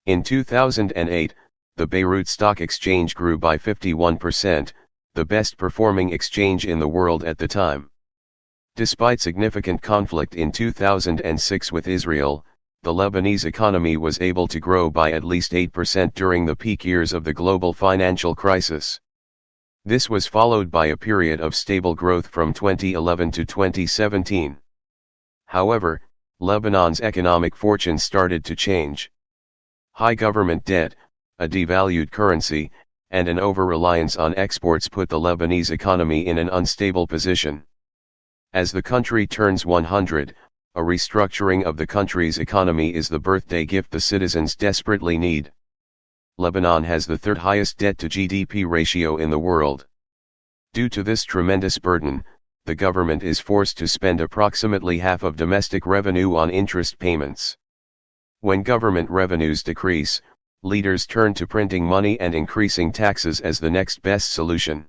In 2008, the Beirut Stock Exchange grew by 51%, the best performing exchange in the world at the time. Despite significant conflict in 2006 with Israel, the Lebanese economy was able to grow by at least 8% during the peak years of the global financial crisis. This was followed by a period of stable growth from 2011 to 2017. However, Lebanon's economic fortune started to change. High government debt, a devalued currency, and an over-reliance on exports put the Lebanese economy in an unstable position. As the country turns 100, a restructuring of the country's economy is the birthday gift the citizens desperately need. Lebanon has the third highest debt-to-GDP ratio in the world. Due to this tremendous burden, the government is forced to spend approximately half of domestic revenue on interest payments. When government revenues decrease, leaders turn to printing money and increasing taxes as the next best solution.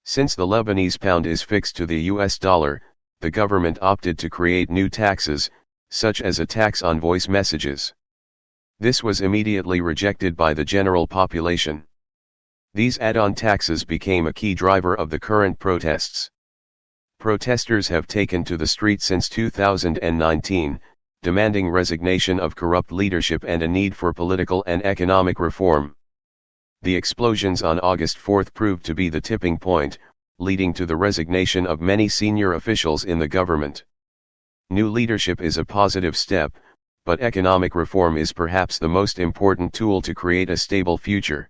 Since the Lebanese pound is fixed to the US dollar, the government opted to create new taxes, such as a tax on voice messages. This was immediately rejected by the general population. These add-on taxes became a key driver of the current protests. Protesters have taken to the street since 2019, demanding resignation of corrupt leadership and a need for political and economic reform. The explosions on August 4 proved to be the tipping point, leading to the resignation of many senior officials in the government. New leadership is a positive step, but economic reform is perhaps the most important tool to create a stable future.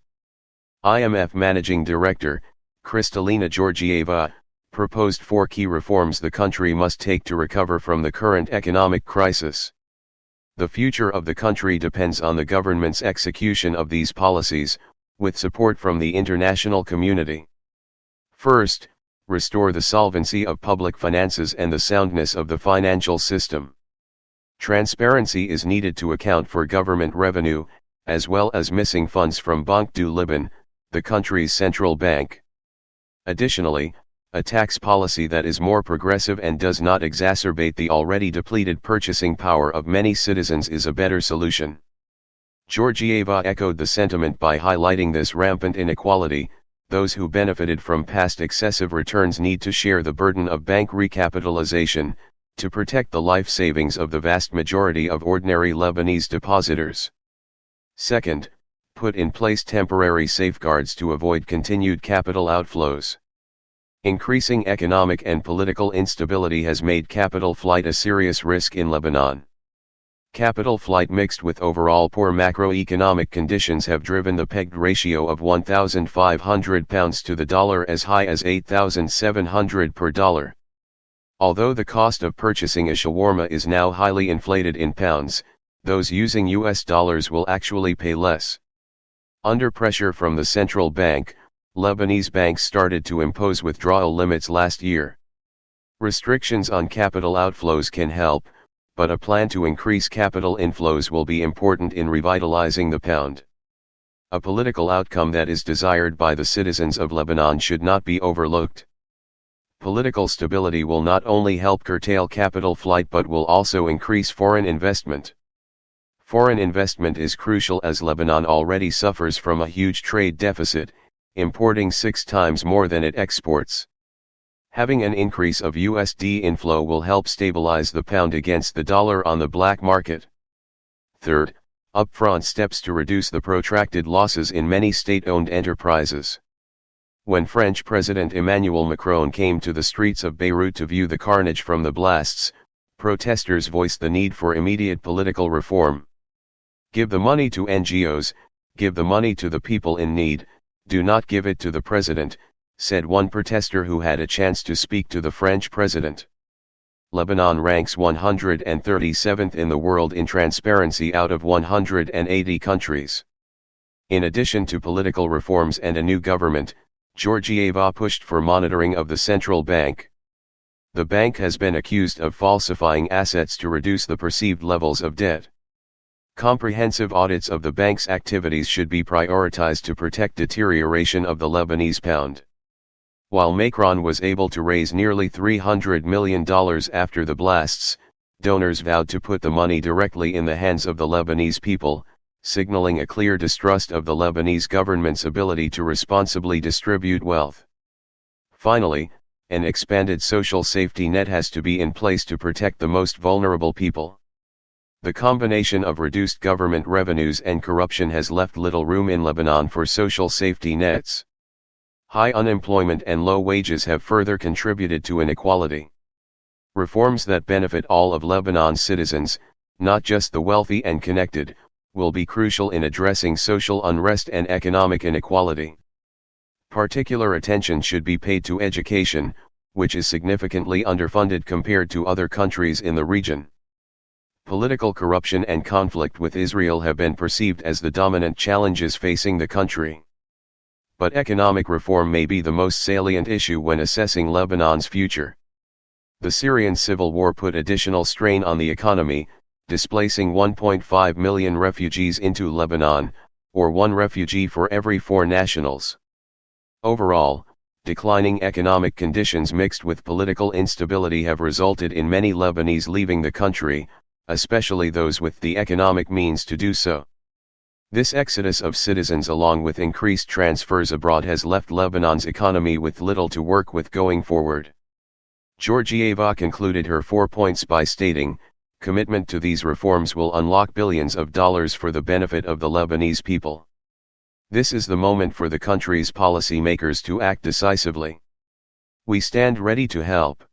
IMF Managing Director, Kristalina Georgieva, proposed 4 key reforms the country must take to recover from the current economic crisis. The future of the country depends on the government's execution of these policies, with support from the international community. First, restore the solvency of public finances and the soundness of the financial system. Transparency is needed to account for government revenue, as well as missing funds from Banque du Liban, the country's central bank. Additionally, a tax policy that is more progressive and does not exacerbate the already depleted purchasing power of many citizens is a better solution. Georgieva echoed the sentiment by highlighting this rampant inequality. Those who benefited from past excessive returns need to share the burden of bank recapitalization, to protect the life savings of the vast majority of ordinary Lebanese depositors. Second, put in place temporary safeguards to avoid continued capital outflows. Increasing economic and political instability has made capital flight a serious risk in Lebanon. Capital flight mixed with overall poor macroeconomic conditions have driven the pegged ratio of 1,500 pounds to the dollar as high as 8,700 per dollar. Although the cost of purchasing a shawarma is now highly inflated in pounds, those using US dollars will actually pay less. Under pressure from the central bank, Lebanese banks started to impose withdrawal limits last year. Restrictions on capital outflows can help, but a plan to increase capital inflows will be important in revitalizing the pound. A political outcome that is desired by the citizens of Lebanon should not be overlooked. Political stability will not only help curtail capital flight but will also increase foreign investment. Foreign investment is crucial as Lebanon already suffers from a huge trade deficit, importing 6 times more than it exports. Having an increase of USD inflow will help stabilize the pound against the dollar on the black market. Third, upfront steps to reduce the protracted losses in many state-owned enterprises. When French President Emmanuel Macron came to the streets of Beirut to view the carnage from the blasts, protesters voiced the need for immediate political reform. Give the money to NGOs, give the money to the people in need, do not give it to the president, said one protester who had a chance to speak to the French president. Lebanon ranks 137th in the world in transparency out of 180 countries. In addition to political reforms and a new government, Georgieva pushed for monitoring of the central bank. The bank has been accused of falsifying assets to reduce the perceived levels of debt. Comprehensive audits of the bank's activities should be prioritized to protect deterioration of the Lebanese pound. While Macron was able to raise nearly $300 million after the blasts, donors vowed to put the money directly in the hands of the Lebanese people, signaling a clear distrust of the Lebanese government's ability to responsibly distribute wealth. Finally, an expanded social safety net has to be in place to protect the most vulnerable people. The combination of reduced government revenues and corruption has left little room in Lebanon for social safety nets. High unemployment and low wages have further contributed to inequality. Reforms that benefit all of Lebanon's citizens, not just the wealthy and connected, will be crucial in addressing social unrest and economic inequality. Particular attention should be paid to education, which is significantly underfunded compared to other countries in the region. Political corruption and conflict with Israel have been perceived as the dominant challenges facing the country. But economic reform may be the most salient issue when assessing Lebanon's future. The Syrian civil war put additional strain on the economy, displacing 1.5 million refugees into Lebanon, or one refugee for every 4 nationals. Overall, declining economic conditions mixed with political instability have resulted in many Lebanese leaving the country, especially those with the economic means to do so. This exodus of citizens along with increased transfers abroad has left Lebanon's economy with little to work with going forward. Georgieva concluded her 4 points by stating, "Commitment to these reforms will unlock billions of dollars for the benefit of the Lebanese people. This is the moment for the country's policy makers to act decisively. We stand ready to help."